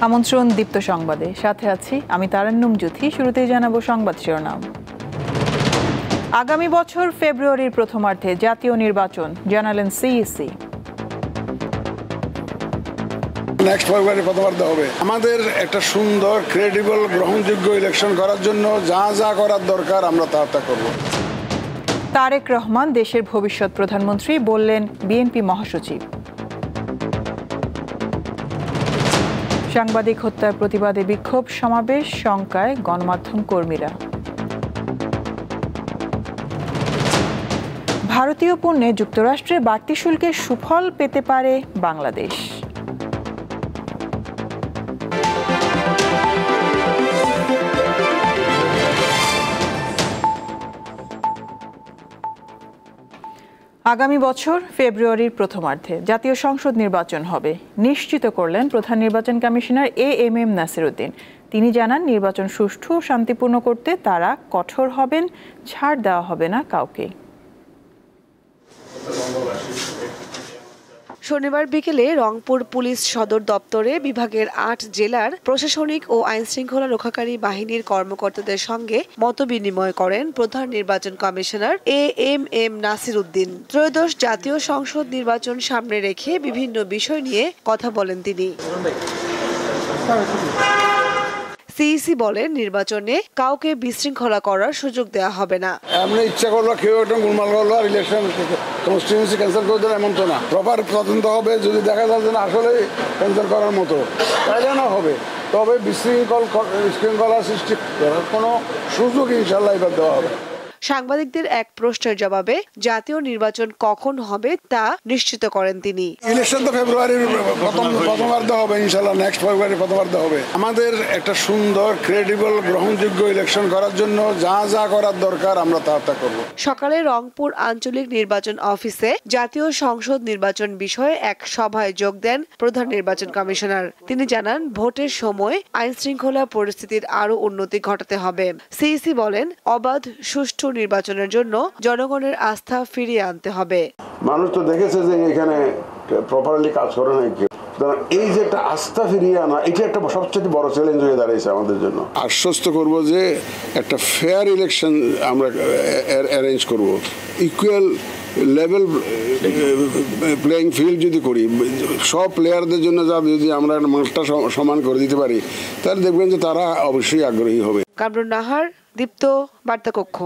আমন্ত্রণ দীপ্ত সংবাদে, সাথে আছি আমি তারান্নুম জ্যোতি। শুরুতেই জানাবো সংবাদ শিরোনাম। আগামী বছর ফেব্রুয়ারির প্রথমার্ধে জাতীয় নির্বাচন, জানালেন সিইসি। নেক্সট ফেব্রুয়ারি প্রথমার্ধে হবে। আমাদের একটা সুন্দর, ক্রেডিবল, গ্রহণযোগ্য ইলেকশন করার জন্য যা যা করার দরকার আমরা তা করব। তারেক রহমান দেশের ভবিষ্যৎ প্রধানমন্ত্রী বললেন বিএনপি মহাসচিব। সাংবাদিক হত্যার প্রতিবাদে বিক্ষোভ সমাবেশ, শঙ্কায় গণমাধ্যম কর্মীরা। ভারতীয় পণ্যে যুক্তরাষ্ট্রের বাড়তি শুল্কের সুফল পেতে পারে বাংলাদেশ। আগামী বছর ফেব্রুয়ারির প্রথমার্ধে জাতীয় সংসদ নির্বাচন হবে নিশ্চিত করলেন প্রধান নির্বাচন কমিশনার এএমএম নাসির উদ্দিন। তিনি জানান, নির্বাচন সুষ্ঠু ও শান্তিপূর্ণ করতে তারা কঠোর হবেন, ছাড় দেওয়া হবে না কাউকে। শনিবার বিকেলে রংপুর পুলিশ সদর দপ্তরে বিভাগের ৮ জেলার প্রশাসনিক ও আইনশৃঙ্খলা রক্ষাকারী বাহিনীর কর্মকর্তাদের সঙ্গে মতবিনিময় করেন প্রধান নির্বাচন কমিশনার এএমএম নাসির উদ্দিন। ত্রয়োদশ জাতীয় সংসদ নির্বাচন সামনে রেখে বিভিন্ন বিষয় নিয়ে কথা বলেন তিনি। সিইসি বলেন, নির্বাচনে কাউকে বিশৃঙ্খলা করার সুযোগ দেওয়া হবে না। আমরা ইচ্ছা করলো কেউ একটা গোলমাল করলো আর ইলেকশন কনস্টিটিউয়েন্সি ক্যান্সেল করে দিলে এমন তো না। প্রপার তদন্ত হবে, যদি দেখা যায় যে আসলে ক্যান্সেল করার মতো তাইলে না হবে। তবে বিশৃঙ্খলা সৃষ্টি করার কোনো সুযোগ ইনশাল্লাহ এবার দেওয়া হবে। সাংবাদিকদের এক প্রশ্নের জবাবে জাতীয় নির্বাচন কখন হবে তা নিশ্চিত করেন তিনি। ইলেকশন তো ফেব্রুয়ারির প্রথমার্ধে হবে, ইনশাল্লাহ নেক্সট ফেব্রুয়ারি প্রথমার্ধে হবে। আমাদের একটা সুন্দর, ক্রেডিবল, গ্রহণযোগ্য ইলেকশন করার জন্য যা যা করার দরকার আমরা তা করব। সকালে রংপুর আঞ্চলিক নির্বাচন অফিসে জাতীয় সংসদ নির্বাচন বিষয়ে এক সভায় যোগ দেন প্রধান নির্বাচন কমিশনার। তিনি জানান, ভোটের সময় আইন শৃঙ্খলা পরিস্থিতির আরো উন্নতি ঘটাতে হবে। সিইসি বলেন, অবাধ সুষ্ঠু নির্বাচনের জন্য জনগণের আস্থা ফিরিয়ে আনতে হবে। মানুষ তো দেখেছে যে এখানে প্রপারলি কাজ করে নাই কেউ। এই যে একটা আস্থা ফিরিয়ে আনা, এটা একটা সবচেয়ে বড় চ্যালেঞ্জ হয়ে দাঁড়িয়েছে আমাদের জন্য। আশ্বস্ত করব যে একটা ফেয়ার ইলেকশন আমরা অ্যারেঞ্জ করব, ইকুয়াল লেভেল প্লেয়িং ফিল্ড যদি করি, সব প্লেয়ারদের জন্য যদি আমরা মাঠটা সমান করে দিতে পারি, তাহলে দেখবেন যে তারা অবশ্যই আগ্রহী হবে। কামরুন নাহার, দীপ্ত, বার্তা কক্ষ।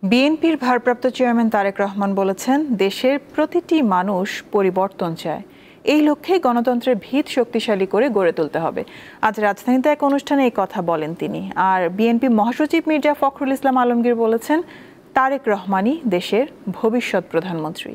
বিএনপির ভারপ্রাপ্ত চেয়ারম্যান তারেক রহমান বলেছেন, দেশের প্রতিটি মানুষ পরিবর্তন চায়। এই লক্ষ্যে গণতন্ত্রের ভিত শক্তিশালী করে গড়ে তুলতে হবে। আজ রাজধানীতে এক অনুষ্ঠানে এই কথা বলেন তিনি। আর বিএনপি মহাসচিব মির্জা ফখরুল ইসলাম আলমগীর বলেছেন, তারেক রহমানই দেশের ভবিষ্যৎ প্রধানমন্ত্রী।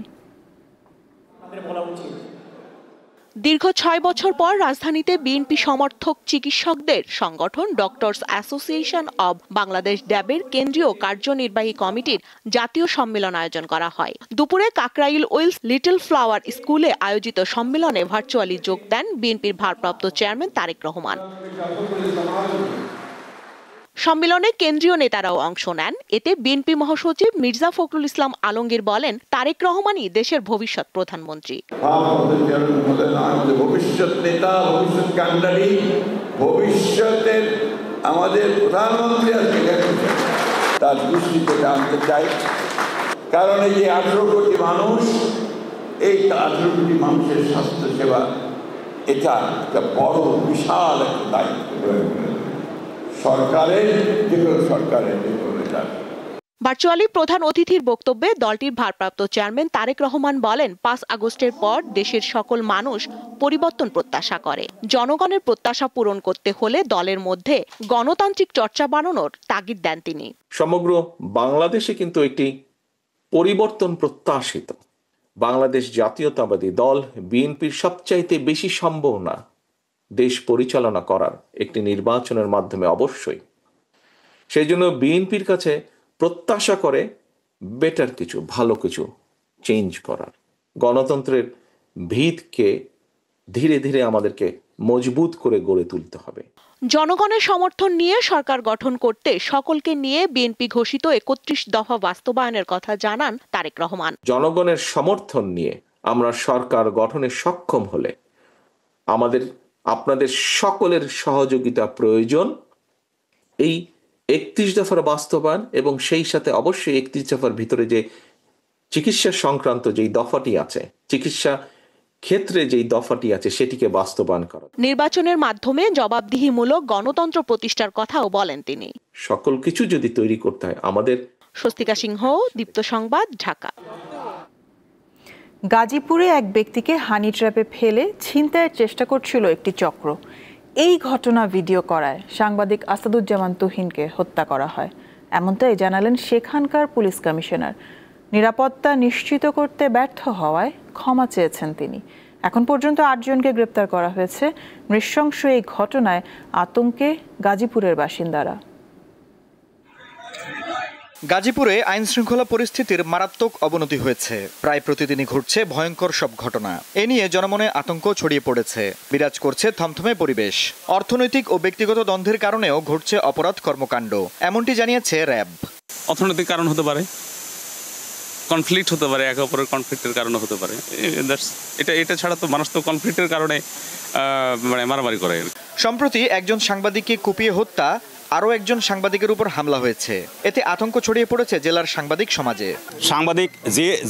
দীর্ঘ ৬ বছর পর রাজধানীতে বিএনপি সমর্থক চিকিৎসকদের সংগঠন ডক্টরস অ্যাসোসিয়েশন অব বাংলাদেশ ড্যাবের কেন্দ্রীয় কার্যনির্বাহী কমিটির জাতীয় সম্মেলন আয়োজন করা হয়। দুপুরে কাকরাইল ওয়েলস লিটল ফ্লাওয়ার স্কুলে আয়োজিত সম্মেলনে ভার্চুয়ালি যোগ দেন বিএনপির ভারপ্রাপ্ত চেয়ারম্যান তারেক রহমান। সম্মেলনে কেন্দ্রীয় নেতারাও অংশ নেন। এতে বিএনপি মহাসচিব মির্জা ফখরুল ইসলাম আলমগীর বলেন, তারেক রহমানই দেশের ভবিষ্যৎ প্রধানমন্ত্রী। ভবিষ্যৎ নেতা, ভবিষ্যৎ কান্ডারি, ভবিষ্যতের আমাদের প্রধানমন্ত্রী তার দৃষ্টিতে আনতে চাই। কারণ এই যে 18 কোটি মানুষ, এই 18 কোটি মানুষের স্বাস্থ্য সেবা, এটা একটা বড় বিশাল একটা দায়িত্ব সরকারের, ভার্চুয়ালি প্রধান অতিথির বক্তব্যে দলটির ভারপ্রাপ্ত চেয়ারম্যান তারেক রহমান বলেন, ৫ আগস্টের পর দেশের সকল মানুষ পরিবর্তন প্রত্যাশা করে। জনগণের প্রত্যাশা পূরণ করতে হলে দলের মধ্যে গণতান্ত্রিক চর্চা বাড়ানোর তাগিদ দেন তিনি। সমগ্র বাংলাদেশে কিন্তু একটি পরিবর্তন প্রত্যাশিত। বাংলাদেশ জাতীয়তাবাদী দল বিএনপির সবচাইতে বেশি সম্ভাবনা দেশ পরিচালনা করার একটি নির্বাচনের মাধ্যমে অবশ্যই। সেই জন্য বিএনপির কাছে প্রত্যাশা করে বেটার কিছু, ভালো কিছু চেঞ্জ করার। গণতন্ত্রের ভিতকে ধীরে ধীরে আমাদেরকে মজবুত করে গড়ে তুলতে হবে। জনগণের সমর্থন নিয়ে সরকার গঠন করতে সকলকে নিয়ে বিএনপি ঘোষিত ৩১ দফা বাস্তবায়নের কথা জানান তারেক রহমান। জনগণের সমর্থন নিয়ে আমরা সরকার গঠনে সক্ষম হলে আমাদের আপনাদের সকলের সহযোগিতা প্রয়োজন এই 31 দফার বাস্তবায়ন এবং সেই সাথে অবশ্যই 31 দফার ভিতরে যে চিকিৎসা সংক্রান্ত যেই দফাটি আছে, চিকিৎসা ক্ষেত্রে যেই দফাটি আছে সেটিকে বাস্তবায়ন করা। নির্বাচনের মাধ্যমে জবাবদিহিমূলক গণতন্ত্র প্রতিষ্ঠার কথাও বলেন তিনি। সকল কিছু যদি তৈরি করতে হয় আমাদের। স্বস্তিকা সিংহ, দীপ্ত সংবাদ, ঢাকা। গাজীপুরে এক ব্যক্তিকে হানি ট্র্যাপে ফেলে ছিনতাইয়ের চেষ্টা করছিল একটি চক্র। এই ঘটনা ভিডিও করায় সাংবাদিক আসাদুজ্জামান তুহিনকে হত্যা করা হয়, এমনটাই জানালেন সেখানকার পুলিশ কমিশনার। নিরাপত্তা নিশ্চিত করতে ব্যর্থ হওয়ায় ক্ষমা চেয়েছেন তিনি। এখন পর্যন্ত 8 জনকে গ্রেপ্তার করা হয়েছে। নৃশংস এই ঘটনায় আতঙ্কে গাজীপুরের বাসিন্দারা। গাজীপুরে আইন শৃঙ্খলা পরিস্থিতির মারাত্মক অবনতি হয়েছে। প্রায় প্রতিদিনই ঘটছে ভয়ঙ্কর সব ঘটনা। এ নিয়ে জনমনে আতঙ্ক ছড়িয়ে পড়েছে। বিরাজ করছে থমথমে পরিবেশ। অর্থনৈতিক ও ব্যক্তিগত দ্বন্দ্বের কারণেও ঘটছে অপরাধ কর্মকাণ্ড, এমনটি জানিয়েছে র্যাব। অর্থনৈতিক কারণ হতে পারে, কনফ্লিক্ট হতে পারে, একে অপরের কনফ্লিক্টের কারণে হতে পারে। এটা ছাড়া তো মানুষ তো কনফ্লিক্টের কারণে মারামারি করে। সম্প্রতি একজন সাংবাদিককে কুপিয়ে হত্যা, আরও একজন সাংবাদিকের উপর হামলা হয়েছে। এতে আতঙ্ক ছড়িয়ে পড়েছে জেলার সাংবাদিক সমাজে। সাংবাদিক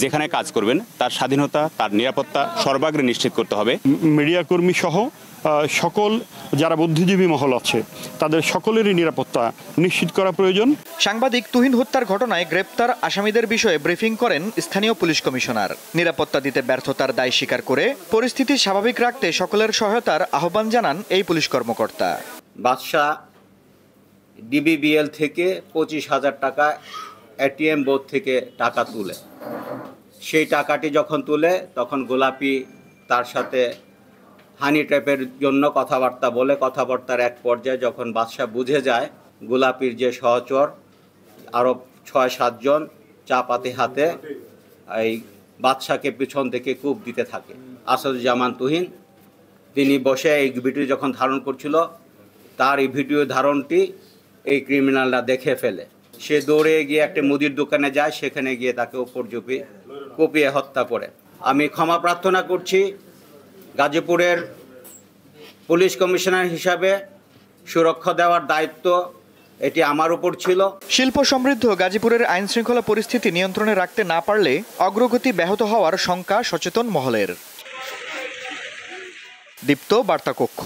যেখানে কাজ করবেন তার স্বাধীনতা, তার নিরাপত্তা সর্বাগ্রে নিশ্চিত করতে হবে। মিডিয়া কর্মী সহ সকল যারা বুদ্ধিজীবী মহল আছে তাদের সকলেরই নিরাপত্তা নিশ্চিত করা প্রয়োজন। সাংবাদিক তুহিন হত্যার ঘটনায় গ্রেপ্তার আসামিদের বিষয়ে ব্রিফিং করেন স্থানীয় পুলিশ কমিশনার। নিরাপত্তা দিতে ব্যর্থতার দায় স্বীকার করে পরিস্থিতি স্বাভাবিক রাখতে সকলের সহায়তার আহ্বান জানান এই পুলিশ কর্মকর্তা। বাদশা ডিবিবিএল থেকে 25,000 টাকা এটিএম বোধ থেকে টাকা তুলে, সেই টাকাটি যখন তুলে তখন গোলাপি তার সাথে হানি ট্র্যাপের জন্য কথাবার্তা বলে, কথাবার্তার এক পর্যায়ে যখন বাদশা বুঝে যায় গোলাপির যে সহচর আরও 6-7 জন চাপাতি হাতে এই বাদশাকে পিছন থেকে কূপ দিতে থাকে। আসাদুজ্জামান তুহিন তিনি বসে এই ভিডিও যখন ধারণ করছিল, তার এই ভিডিও ধারণটি এই ক্রিমিনালরা দেখে ফেলে। সে দৌড়ে গিয়ে একটা মুদির দোকানে যায়, সেখানে গিয়ে তাকে উপর কুপিয়ে হত্যা করে। আমি ক্ষমা প্রার্থনা করছি। গাজীপুরের পুলিশ কমিশনার হিসাবে সুরক্ষা দেওয়ার দায়িত্ব এটি আমার উপর ছিল। শিল্প সমৃদ্ধ গাজীপুরের আইন শৃঙ্খলা পরিস্থিতি নিয়ন্ত্রণে রাখতে না পারলে অগ্রগতি ব্যাহত হওয়ার শঙ্কা সচেতন মহলের। দীপ্ত বার্তা কক্ষ।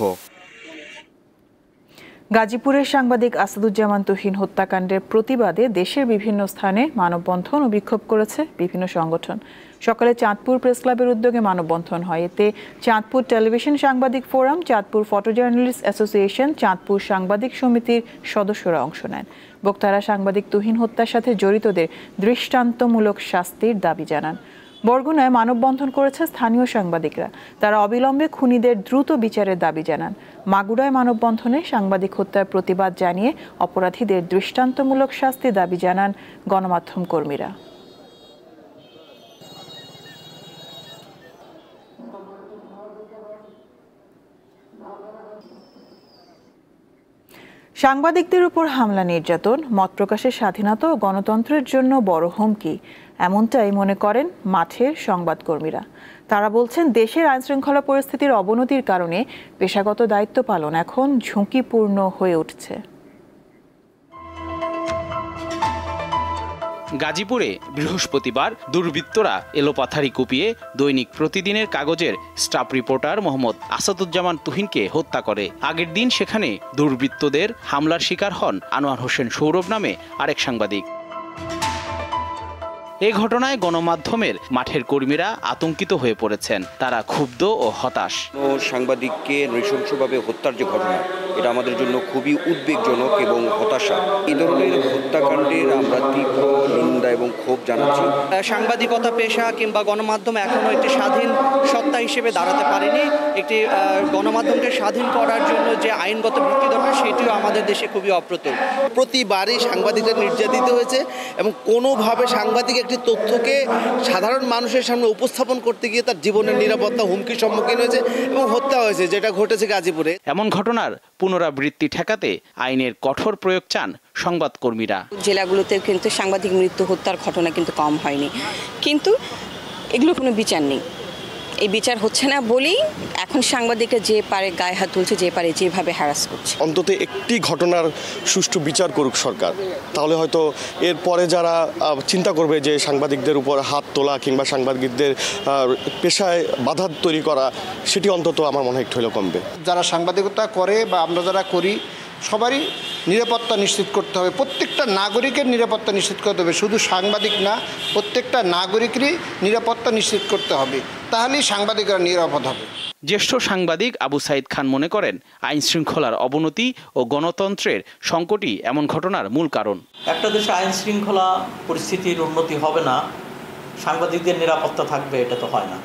গাজীপুরের সাংবাদিক আসাদুজ্জামান তুহিন হত্যাকাণ্ডের প্রতিবাদে দেশের বিভিন্ন স্থানে মানববন্ধন ও বিক্ষোভ করেছে বিভিন্ন সংগঠন। সকালে চাঁদপুর প্রেস ক্লাবের উদ্যোগে মানববন্ধন হয়। এতে চাঁদপুর টেলিভিশন সাংবাদিক forum, Chandpur photo journalist association, Chandpur সাংবাদিক সমিতির সদস্যরা অংশ নেন। বক্তারা সাংবাদিক তুহিন হত্যার সাথে জড়িতদের দৃষ্টান্তমূলক শাস্তির দাবি জানান। বরগুনায় মানববন্ধন করেছে স্থানীয় সাংবাদিকরা। তারা অবিলম্বে খুনিদের দ্রুত বিচারের দাবি জানান। মাগুরায় মানববন্ধনে সাংবাদিক হত্যার প্রতিবাদ জানিয়ে অপরাধীদের দৃষ্টান্তমূলক শাস্তি দাবি জানান গণমাধ্যম কর্মীরা। সাংবাদিকদের উপর হামলা, নির্যাতন মত প্রকাশের স্বাধীনতা ও গণতন্ত্রের জন্য বড় হুমকি, এমনটাই মনে করেন মাঠের সংবাদকর্মীরা। তারা বলছেন, দেশের আইনশৃঙ্খলা পরিস্থিতির অবনতির কারণে পেশাগত দায়িত্ব পালন এখন ঝুঁকিপূর্ণ হয়ে উঠছে। গাজীপুরে বৃহস্পতিবার দুর্বৃত্তরা এলোপাথারি কুপিয়ে দৈনিক প্রতিদিনের কাগজের স্টাফ রিপোর্টার মোহাম্মদ আসাদুজ্জামান তুহিনকে হত্যা করে। আগের দিন সেখানে দুর্বৃত্তদের হামলার শিকার হন আনোয়ার হোসেন সৌরভ নামে আরেক সাংবাদিক। এ ঘটনায় গণমাধ্যমের মাঠের কর্মীরা আতঙ্কিত হয়ে পড়েছেন। তারা ক্ষুব্ধ ও হতাশ। সাংবাদিককে নৃশংসভাবে হত্যার যে ঘটনা, এটা আমাদের জন্য খুবই উদ্বেগজনক এবং হতাশা। এই ধরনের হত্যাকাণ্ডের আমরা তীব্র নিন্দা এবং ক্ষোভ জানাচ্ছি। সাংবাদিকতা পেশা কিংবা গণমাধ্যম এখনো একটি স্বাধীন সত্তা হিসেবে দাঁড়াতে পারেনি। একটি গণমাধ্যমকে স্বাধীন করার জন্য যে আইনগত ভিত্তি দরকার, সেটিও আমাদের দেশে খুবই অপ্রতুল। প্রতিবারই সাংবাদিকরা নির্যাতিত হয়েছে এবং কোনোভাবে সাংবাদিক একটি তথ্যকে সাধারণ মানুষের সামনে উপস্থাপন করতে গিয়ে তার জীবনের নিরাপত্তা হুমকির সম্মুখীন হয়েছে এবং হত্যা হয়েছে, যেটা ঘটেছে গাজীপুরে। এমন ঘটনার পুনরাবৃত্তি ঠেকাতে আইনের কঠোর প্রয়োগ চান সংবাদকর্মীরা। জেলাগুলোতেও কিন্তু সাংবাদিক মৃত্যু হত্যার ঘটনা কিন্তু কম হয়নি, কিন্তু এগুলো কোনো বিচার নেই। এই বিচার হচ্ছে না বলেই এখন সাংবাদিকরা যে পারে গায়ে হাত তুলছে, যে পারে যেভাবে হ্যারাস করছে। অন্তত একটি ঘটনার সুষ্ঠু বিচার করুক সরকার, তাহলে হয়তো এরপরে যারা চিন্তা করবে যে সাংবাদিকদের উপর হাত তোলা কিংবা সাংবাদিকদের পেশায় বাধা তৈরি করা, সেটি অন্তত আমার মনে হয় একটু হলেও কমবে। যারা সাংবাদিকতা করে বা আমরা যারা করি সবারই নিরাপত্তা নিশ্চিত করতে হবে, প্রত্যেকটা নাগরিকের নিরাপত্তা নিশ্চিত করতে হবে, শুধু সাংবাদিক না, প্রত্যেকটা নাগরিকেরই নিরাপত্তা নিশ্চিত করতে হবে, তাহলেই সাংবাদিকরা নিরাপদ হবে। জ্যেষ্ঠ সাংবাদিক আবু সাইদ খান মনে করেন আইন শৃঙ্খলার অবনতি ও গণতন্ত্রের সংকটই এমন ঘটনার মূল কারণ। একটা দেশে আইন শৃঙ্খলা পরিস্থিতির উন্নতি হবে না, সাংবাদিকদের নিরাপত্তা থাকবে, এটা তো হয় না।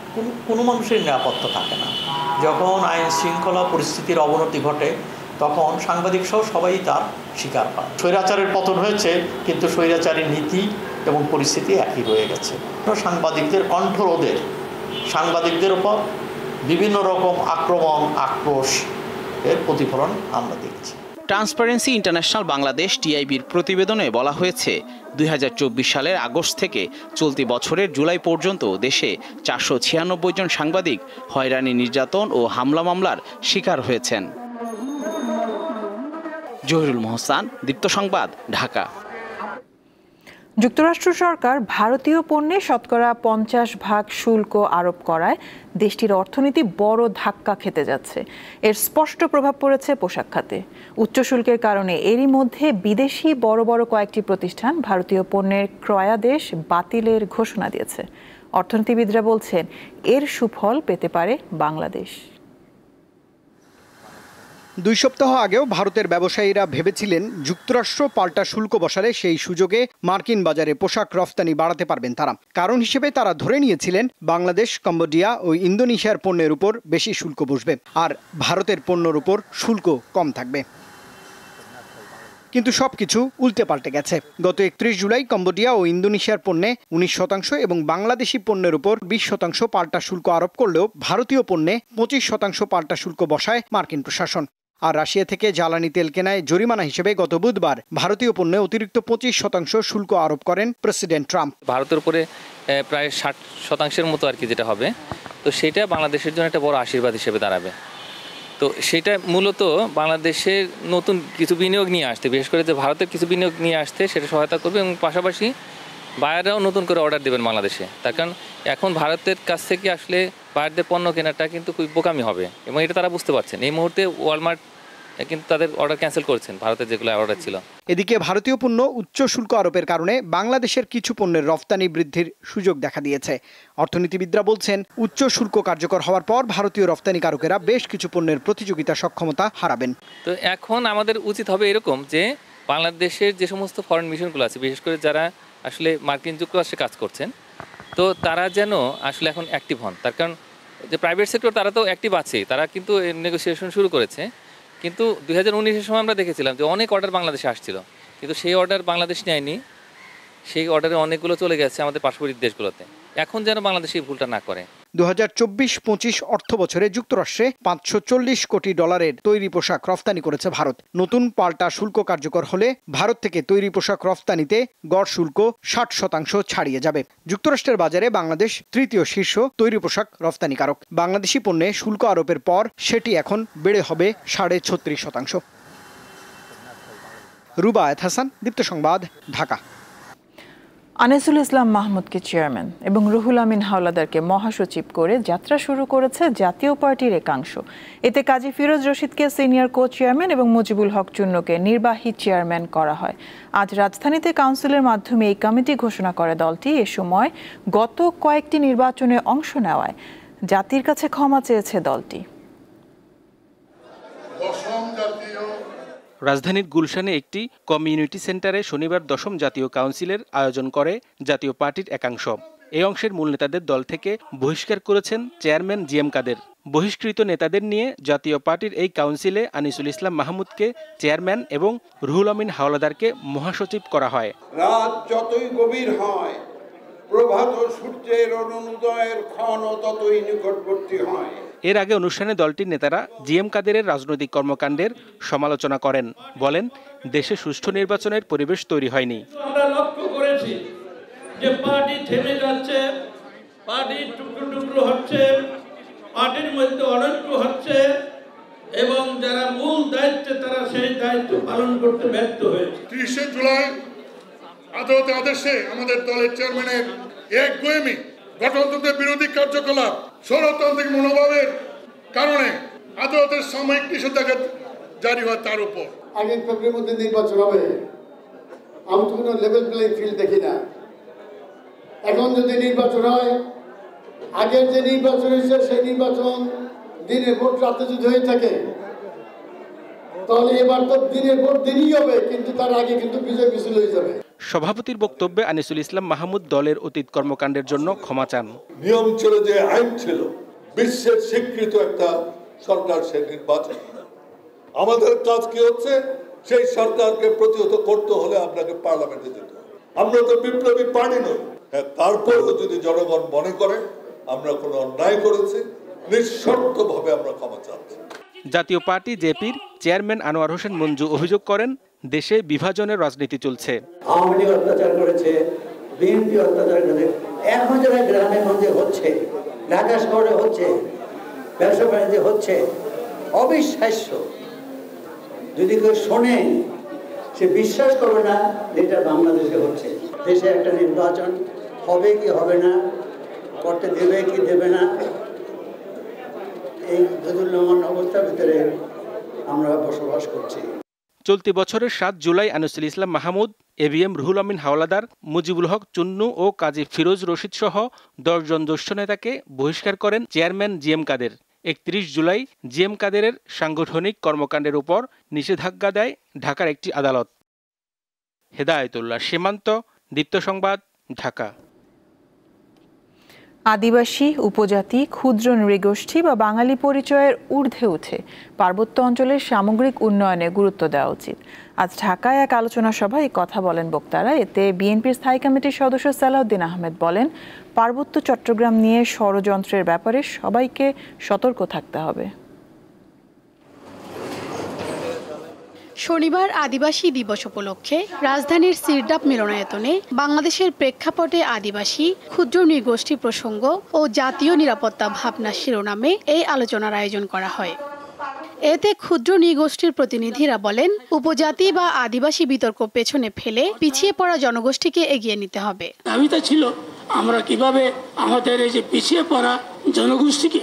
কোনো মানুষের নিরাপত্তা থাকে না। যখন আইন শৃঙ্খলা পরিস্থিতির অবনতি ঘটে তখন সাংবাদিক সহ সবাই তার শিকার হয়। স্বৈরাচারের পতন হয়েছে, কিন্তু স্বৈরাচারের নীতি এবং পরিস্থিতি একই রয়ে গেছে। সাংবাদিকদের কণ্ঠরোধের, সাংবাদিকদের উপর বিভিন্ন রকম আক্রমণ, আক্রোশ এর প্রতিফলন আমরা দেখছি। ট্রান্সপারেন্সি ইন্টারন্যাশনাল বাংলাদেশ টিআইবির প্রতিবেদনে বলা হয়েছে 2024 সালের আগস্ট থেকে চলতি বছরের জুলাই পর্যন্ত দেশে 496 জন সাংবাদিক হয়রানি, নির্যাতন ও হামলা মামলার শিকার হয়েছেন। জহিরুল মোহসান, দীপ্ত সংবাদ, ঢাকা। যুক্তরাষ্ট্র সরকার ভারতীয় পণ্যে শতকরা 50% শুল্ক আরোপ করায় দেশটির অর্থনীতি বড় ধাক্কা খেতে যাচ্ছে। এর স্পষ্ট প্রভাব পড়েছে পোশাক খাতে। উচ্চ শুল্কের কারণে এরই মধ্যে বিদেশি বড় বড় কয়েকটি প্রতিষ্ঠান ভারতীয় পণ্যের ক্রয়াদেশ বাতিলের ঘোষণা দিয়েছে। অর্থনীতিবিদরা বলছেন এর সুফল পেতে পারে বাংলাদেশ। 2 সপ্তাহ আগেও ভারতের ব্যবসায়ীরা ভেবেছিলেন যুক্তরাষ্ট্র পাল্টা শুল্ক বসালে সেই সুযোগে মার্কিন বাজারে পোশাক রফতানি বাড়াতে পারবেন তারা। কারণ হিসেবে তারা ধরে নিয়েছিলেন বাংলাদেশ, কম্বোডিয়া ও ইন্দোনেশিয়ার পণ্যের উপর বেশি শুল্ক বসবে আর ভারতের পণ্যের উপর শুল্ক কম থাকবে। কিন্তু সবকিছু উল্টে পাল্টে গেছে। গত 31 জুলাই কম্বোডিয়া ও ইন্দোনেশিয়ার পণ্যে 19% এবং বাংলাদেশি পণ্যের উপর 20% পাল্টা শুল্ক আরোপ করলেও ভারতীয় পণ্যে 25% পাল্টা শুল্ক বসায় মার্কিন প্রশাসন। আর রাশিয়া থেকে জ্বালানি তেল কেনায় জরিমানা হিসেবে গত বুধবার ভারতীয় পণ্যে অতিরিক্ত 25% শুল্ক আরোপ করেন প্রেসিডেন্ট ট্রাম্প। ভারতের উপরে প্রায় 60% মতো আর কি যেটা হবে, তো সেটা বাংলাদেশের জন্য একটা বড় আশীর্বাদ হিসেবে দাঁড়াবে। তো সেটা মূলত বাংলাদেশের নতুন কিছু বিনিয়োগ নিয়ে আসতে, বিশেষ করে যে ভারতের কিছু বিনিয়োগ নিয়ে আসতে সেটা সহায়তা করবে এবং পাশাপাশি বায়াররাও নতুন করে অর্ডার দেবেন বাংলাদেশে। তার কারণ এখন ভারতের কাছ থেকে আসলে বায়ারদের পণ্য কেনাটা কিন্তু খুব বোকামি হবে এবং এটা তারা বুঝতে পারছেন। এই মুহূর্তে ওয়ালমার্ট কিন্তু তাদের অর্ডার ক্যান্সেল করেছেন, ভারতের যেগুলো অর্ডার ছিল। এদিকে ভারতীয় পণ্য উচ্চ শুল্ক আরোপের কারণে বাংলাদেশের কিছু পণ্যের রফতানি বৃদ্ধির সুযোগ দেখা দিয়েছে। অর্থনীতিবিদরা বলছেন উচ্চ শুল্ক কার্যকর হওয়ার পর ভারতীয় রফতানিকারকেরা বেশ কিছু পণ্যের প্রতিযোগিতা সক্ষমতা হারাবেন। তো এখন আমাদের উচিত হবে এরকম যে বাংলাদেশের যে সমস্ত ফরেন মিশনগুলো আছে, বিশেষ করে যারা আসলে মার্কিন যুক্তরাষ্ট্রে কাজ করছেন, তো তারা যেন আসলে এখন অ্যাক্টিভ হন। তার কারণ যে প্রাইভেট সেক্টর তারা তো অ্যাক্টিভ আছে, তারা কিন্তু নেগোসিয়েশন শুরু করেছে। কিন্তু 2019-এর সময় আমরা দেখেছিলাম যে অনেক অর্ডার বাংলাদেশে আসছিল, কিন্তু সেই অর্ডার বাংলাদেশ নেয়নি। সেই অর্ডারে অনেকগুলো চলে গেছে আমাদের পার্শ্ববর্তী দেশগুলোতে। এখন যেন বাংলাদেশ এই ভুলটা না করে। 2024-25 অর্থ বছরে যুক্তরাষ্ট্রে $540 কোটি তৈরি পোশাক রফতানি করেছে ভারত। নতুন পাল্টা শুল্ক কার্যকর হলে ভারত থেকে তৈরি পোশাক রফতানিতে গড় শুল্ক 60% ছাড়িয়ে যাবে। যুক্তরাষ্ট্রের বাজারে বাংলাদেশ তৃতীয় শীর্ষ তৈরি পোশাক রফতানিকারক। বাংলাদেশি পণ্যে শুল্ক আরোপের পর সেটি এখন বেড়ে হবে 36.5%। রুবায়েত হাসান, দীপ্ত সংবাদ, ঢাকা। আনিসুল ইসলাম মাহমুদকে চেয়ারম্যান এবং রুহুল আমিন হাওলাদারকে মহাসচিব করে যাত্রা শুরু করেছে জাতীয় পার্টির একাংশ। এতে কাজী ফিরোজ রশিদকে সিনিয়র কো চেয়ারম্যান এবং মুজিবুল হক চুন্নুকে নির্বাহী চেয়ারম্যান করা হয়। আজ রাজধানীতে কাউন্সিলের মাধ্যমে এই কমিটি ঘোষণা করে দলটি। এ সময় গত কয়েকটি নির্বাচনে অংশ নেওয়ায় জাতির কাছে ক্ষমা চেয়েছে দলটি। রাজধানীর গুলশানে একটি কমিউনিটি সেন্টারে শনিবার 10ম জাতীয় কাউন্সিলের আয়োজন করে জাতীয় পার্টির একাংশ। এই অংশের মূল নেতাদের দল থেকে বহিষ্কার করেছেন চেয়ারম্যান জিএম কাদের। বহিষ্কৃত নেতাদের নিয়ে জাতীয় পার্টির এই কাউন্সিলে আনিসুল ইসলাম মাহমুদকে চেয়ারম্যান এবং রুহুল আমিন হাওলাদারকে মহাসচিব করা হয়। রাত যতই গভীর হয়, প্রভাত সূর্যের অরুণোদয়ের ক্ষণ ততই নিকটবর্তী হয়। এর আগে অনুষ্ঠানে দলটির নেতারা জিএম কাদেরের রাজনৈতিক কর্মকাণ্ডের সমালোচনা করেন। বলেন, দেশে সুষ্ঠু নির্বাচনের পরিবেশ তৈরি হয়নি। আমরা লক্ষ্য করেছি যে পার্টি থেমে যাচ্ছে, পার্টি টুকরো টুকরো হচ্ছে, পার্টির মধ্যে অনৈক্য হচ্ছে এবং যারা মূল দায়িত্বে তারা সেই দায়িত্ব পালন করতে ব্যর্থ হয়েছে। 30 জুলাই আদালতের আদেশে আমাদের দলের চেয়ারম্যানের একগুঁয়েমি, গণতন্ত্রের বিরোধী কার্যকলাপ, স্বৈরতান্ত্রিক মনোভাবের কারণে আদালতের সাময়িক নিষেধাজ্ঞা জারি হয় তার উপর। আগামী ফেব্রুয়ারির মধ্যে নির্বাচন হবে, আমি তো কোনো লেভেল প্লেইং ফিল্ড দেখি না। এখন যদি নির্বাচন হয়, আগের যে নির্বাচন হয়েছে সেই নির্বাচন দিনের ভোট রাতে যদি হয়ে থাকে তাহলে এবার তো দিনের ভোট দিনই হবে, কিন্তু তার আগে কিন্তু বিজয় মিছিল হয়ে যাবে। সভাপতির বক্তব্যে আনিসুল ইসলাম মাহমুদ দলের অতীত কর্মকাণ্ডের জন্য ক্ষমা চান। নিয়ম ছিল, যে আইন ছিল, বিশ্বের স্বীকৃত একটা সরকার, সে নির্বাচন। আমাদের কাজ কি হচ্ছে, সেই সরকারকে প্রতিহত করতে হলে আপনাকে পার্লামেন্টে যেতে হবে। আমরা তো বিপ্লবী পার্টি নই। তারপরেও যদি জনগণ মনে করে আমরা কোনো অন্যায় করেছি, নিঃশর্তভাবে আমরা ক্ষমা চাচ্ছি। জাতীয় পার্টি জেপির চেয়ারম্যান আনোয়ার হোসেন মঞ্জু অভিযোগ করেন, দেশে বিভাজনের রাজনীতি চলছে। আওয়ামী লীগ অত্যাচার করেছে, বিএনপি অত্যাচার করেছে, এখন যারা গ্রামে গঞ্জে হচ্ছে, ঢাকা শহরে হচ্ছে, ব্যবসা বাণিজ্যে হচ্ছে, অবিশ্বাস্য। যদি কেউ শোনে সে বিশ্বাস করবে না যেটা বাংলাদেশে হচ্ছে। দেশে একটা নির্বাচন হবে কি হবে না, করতে দেবে কি দেবে না, এই দোদুল্যমান অবস্থার ভিতরে আমরা বসবাস করছি। চলতি বছরের 7 জুলাই আনিসুল ইসলাম মাহমুদ, এবিএম রুহুল আমিন হাওলাদার, মুজিবুল হক চুন্নু ও কাজী ফিরোজ রশিদ সহ 10 জন জ্যেষ্ঠ নেতাকে বহিষ্কার করেন চেয়ারম্যান জিএম কাদের। 31 জুলাই জিএম কাদেরের সাংগঠনিক কর্মকাণ্ডের উপর নিষেধাজ্ঞা দেয় ঢাকার একটি আদালত। হেদায়েতুল্লাহ সীমান্ত, দীপ্ত সংবাদ, ঢাকা। আদিবাসী, উপজাতি, ক্ষুদ্র নৃগোষ্ঠী বা বাঙালি পরিচয়ের ঊর্ধ্বে উঠে পার্বত্য অঞ্চলের সামগ্রিক উন্নয়নে গুরুত্ব দেওয়া উচিত। আজ ঢাকায় এক আলোচনা সভায় কথা বলেন বক্তারা। এতে বিএনপির স্থায়ী কমিটির সদস্য সালাউদ্দিন আহমেদ বলেন, পার্বত্য চট্টগ্রাম নিয়ে ষড়যন্ত্রের ব্যাপারে সবাইকে সতর্ক থাকতে হবে। শনিবার আদিবাসী দিবস উপলক্ষে রাজধানীর সিরডাপ মিলনায়তনে বাংলাদেশের প্রেক্ষাপটে আদিবাসী, ক্ষুদ্র নৃগোষ্ঠী প্রসঙ্গ ও জাতীয় নিরাপত্তা ভাবনা শিরোনামে এই আলোচনার আয়োজন করা হয়। এতে ক্ষুদ্র নৃগোষ্ঠীর প্রতিনিধিরা বলেন, উপজাতি বা আদিবাসী বিতর্ক পেছনে ফেলে পিছিয়ে পড়া জনগোষ্ঠীকে এগিয়ে নিতে হবে। দাবিটা ছিল আমরা কিভাবে আমাদের এই যে পিছিয়ে পড়া জনগোষ্ঠীকে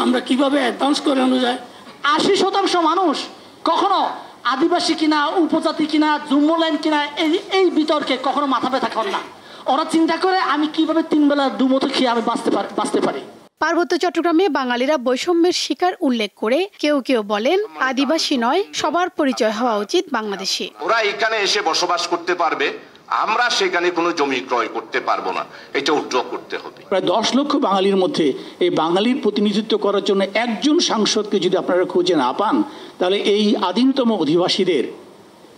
আমরা কিভাবে অ্যাডভান্স করে আনা যায়। 80% মানুষ কখনো আদিবাসী কিনা, উপজাতি কিনা, জুম্মলাইন কিনা এই বিতর্কে কখনো মাথা ব্যথা করে না। ওরা চিন্তা করে আমি কিভাবে 3 বেলা দুমুঠো খেয়ে আমি বাঁচতে পারি। পার্বত্য চট্টগ্রামে বাঙালিরা বৈষম্যের শিকার উল্লেখ করে কেউ কেউ বলেন, আদিবাসী নয়, সবার পরিচয় হওয়া উচিত বাংলাদেশে। ওরা এখানে এসে বসবাস করতে পারবে, আমরা সেখানে কোনো জমি ক্রয় করতে পারবো না, এটা উইথড্র করতে হবে। প্রায় 10 লক্ষ বাঙালির মধ্যে এই বাঙালির প্রতিনিধিত্ব করার জন্য একজন সাংসদকে যদি আপনারা খুঁজে না পান, তাহলে এই আদিমতম অধিবাসীদের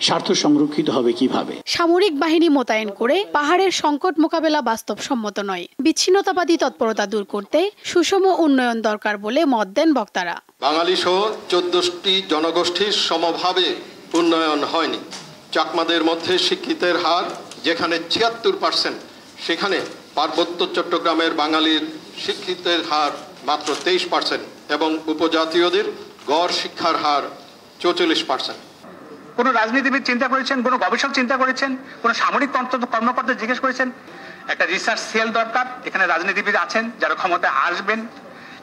স্বার্থ সংরক্ষিত হবে কিভাবে? সামরিক বাহিনী মোতায়েন করে পাহাড়ের সংকট মোকাবেলা বাস্তবসম্মত নয়। বিচ্ছিন্নতাবাদী তৎপরতা দূর করতে সুষম উন্নয়ন দরকার বলে মত দেন বক্তারা। বাঙালি সহ 14টি জনগোষ্ঠীর সমভাবে উন্নয়ন হয়নি। চাকমাদের মধ্যে শিক্ষিতের হার যেখানে 76%, সেখানে পার্বত্য চট্টগ্রামের বাঙালির শিক্ষিতের হার মাত্র 23% এবং উপজাতীয়দের গড় শিক্ষার হার 44%। কোনো রাজনীতিবিদ চিন্তা করেছেন, কোনো গবেষক চিন্তা করেছেন, কোনো সামরিক কর্মকর্তা জিজ্ঞেস করেছেন? একটা রিসার্চ সেল দরকার। এখানে রাজনীতিবিদ আছেন যারা ক্ষমতায় আসবেন,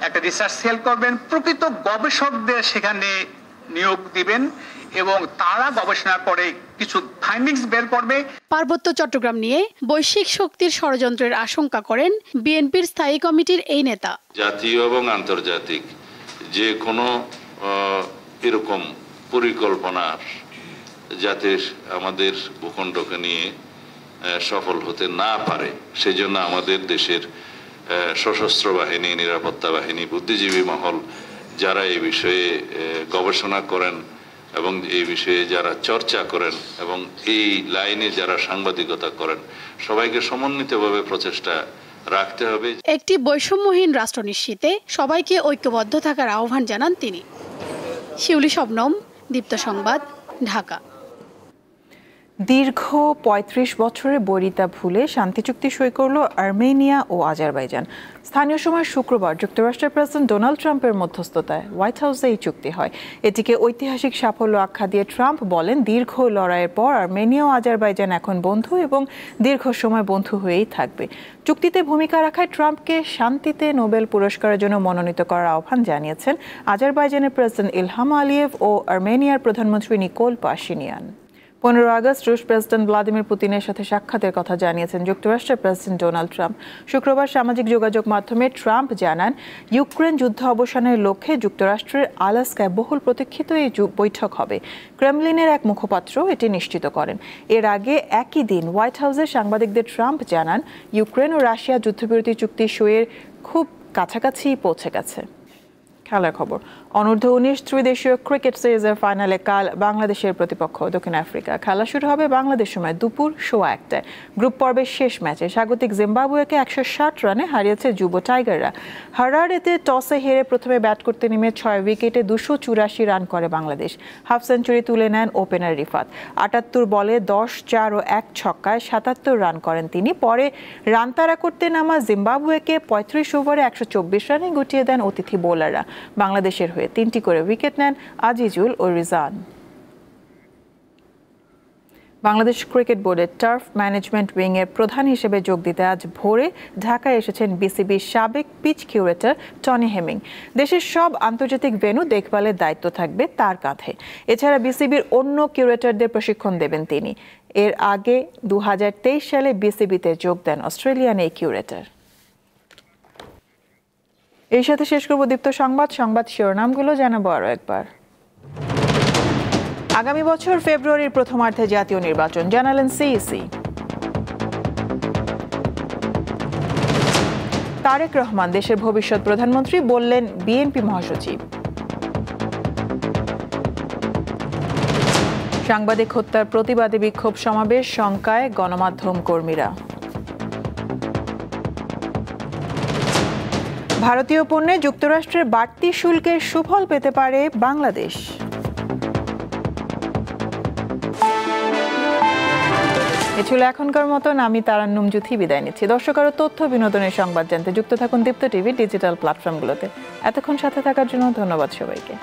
একটা রিসার্চ সেল করবেন, প্রকৃত গবেষকদের সেখানে নিয়োগ দিবেন এবং তারা গবেষণা করে কিছু ফাইন্ডিংস বের করবে। পার্বত্য চট্টগ্রাম নিয়ে বৈশ্বিক শক্তির ষড়যন্ত্রের আশঙ্কা করেন বিএনপির স্থায়ী কমিটির এই নেতা। জাতীয় এবং আন্তর্জাতিক যে কোনো এরকম পরিকল্পনা যাতে আমাদের ভূখণ্ডকে নিয়ে সফল হতে না পারে, সেজন্য আমাদের দেশের সশস্ত্র বাহিনী, নিরাপত্তা বাহিনী, বুদ্ধিজীবী মহল যারা এই বিষয়ে গবেষণা করেন এবং এই বিষয়ে যারা চর্চা করেন এবং এই লাইনে যারা সাংবাদিকতা করেন, সবাইকে সমন্বিতভাবে প্রচেষ্টা রাখতে হবে। একটি বৈষম্যহীন রাষ্ট্র নিশ্চিতে সবাইকে ঐক্যবদ্ধ থাকার আহ্বান জানান তিনি। শিউলি শবনম, দীপ্ত সংবাদ, ঢাকা। দীর্ঘ ৩৫ বছরের বৈরিতা ভুলে শান্তি চুক্তি সই করল আর্মেনিয়া ও আজারবাইজান। স্থানীয় সময় শুক্রবার যুক্তরাষ্ট্রের প্রেসিডেন্ট ডোনাল্ড ট্রাম্পের মধ্যস্থতায় হোয়াইট হাউসে এই চুক্তি হয়। এটিকে ঐতিহাসিক সাফল্য আখ্যা দিয়ে ট্রাম্প বলেন, দীর্ঘ লড়াইয়ের পর আর্মেনিয়া ও আজারবাইজান এখন বন্ধু এবং দীর্ঘ সময় বন্ধু হয়েই থাকবে। চুক্তিতে ভূমিকা রাখায় ট্রাম্পকে শান্তিতে নোবেল পুরস্কারের জন্য মনোনীত করার আহ্বান জানিয়েছেন আজারবাইজানের প্রেসিডেন্ট ইলহাম আলিয়েভ ও আর্মেনিয়ার প্রধানমন্ত্রী নিকোল পাশিনিয়ান। 15 আগস্ট রুশ প্রেসিডেন্ট ভ্লাদিমির পুতিনের সাথে সাক্ষাতের কথা জানিয়েছেন যুক্তরাষ্ট্রের প্রেসিডেন্ট ডোনাল্ড ট্রাম্প। শুক্রবার সামাজিক যোগাযোগ মাধ্যমে ট্রাম্প জানান, ইউক্রেন যুদ্ধ অবসানের লক্ষ্যে যুক্তরাষ্ট্রের আলাস্কায় বহুল প্রতীক্ষিত এই বৈঠক হবে। ক্রেমলিনের এক মুখপাত্র এটি নিশ্চিত করেন। এর আগে একই দিন হোয়াইট হাউসে সাংবাদিকদের ট্রাম্প জানান, ইউক্রেন ও রাশিয়া যুদ্ধবিরতি চুক্তি সইয়ের খুব কাছাকাছি পৌঁছে গেছে। খেলার খবর। অনূর্ধ্ব-19 ত্রিদেশীয় ক্রিকেট সিরিজের ফাইনালে কাল বাংলাদেশের প্রতিপক্ষ দক্ষিণ আফ্রিকা। খেলা শুরু হবে বাংলাদেশ সময় দুপুর 1:15টায়। গ্রুপ পর্বের শেষ ম্যাচে স্বাগতিক জিম্বাবুয়েকে 160 রানে হারিয়েছে যুব টাইগাররা। হারারেতে টসে হেরে প্রথমে ব্যাট করতে নেমে 6 উইকেটে 284 রান করে বাংলাদেশ। হাফ সেঞ্চুরি তুলে নেন ওপেনার রিফাত। 78 বলে 10, 4 ও 1 ছক্কায় 77 রান করেন তিনি। পরে রান তাড়া করতে নামা জিম্বাবুয়েকে 35 ওভারে 124 রানে গুটিয়ে দেন অতিথি বোলাররা। বাংলাদেশের হয়ে 3টি করে উইকেট নেন আজিজুল ও রিজান। বাংলাদেশ ক্রিকেট বোর্ডের টার্ফ ম্যানেজমেন্ট উইং এর প্রধান হিসেবে যোগ দিতে আজ ভোরে ঢাকায় এসেছেন বিসিবির সাবেক পিচ কিউরেটর টনি হেমিং। দেশের সব আন্তর্জাতিক ভেন্যু দেখভালের দায়িত্ব থাকবে তার কাঁধে। এছাড়া বিসিবির অন্য কিউরেটরদের প্রশিক্ষণ দেবেন তিনি। এর আগে 2023 সালে বিসিবিতে যোগ দেন অস্ট্রেলিয়ান এই কিউরেটর। এর সাথে শেষ করব দীপ্ত সংবাদ শিরোনামগুলো জানাবো আরো একবার। আগামী বছর ফেব্রুয়ারির প্রথমার্ধে জাতীয় নির্বাচন জানালেন সিইসি। তারেক রহমান দেশের ভবিষ্যৎ প্রধানমন্ত্রী বললেন বিএনপি মহাসচিব। সাংবাদিক হত্যার প্রতিবাদে বিক্ষোভ সমাবেশ, শঙ্কায় গণমাধ্যম কর্মীরা। ভারতীয় পণ্যে যুক্তরাষ্ট্রের বাড়তি শুল্কের সুফল পেতে পারে বাংলাদেশ। এ ছিল এখনকার মতন। আমি তারান্নুম জুথি বিদায় নিচ্ছি। দর্শক, আরো তথ্য বিনোদনের সংবাদ জানতে যুক্ত থাকুন দীপ্ত টিভির ডিজিটাল প্ল্যাটফর্মগুলোতে। এতক্ষণ সাথে থাকার জন্য ধন্যবাদ সবাইকে।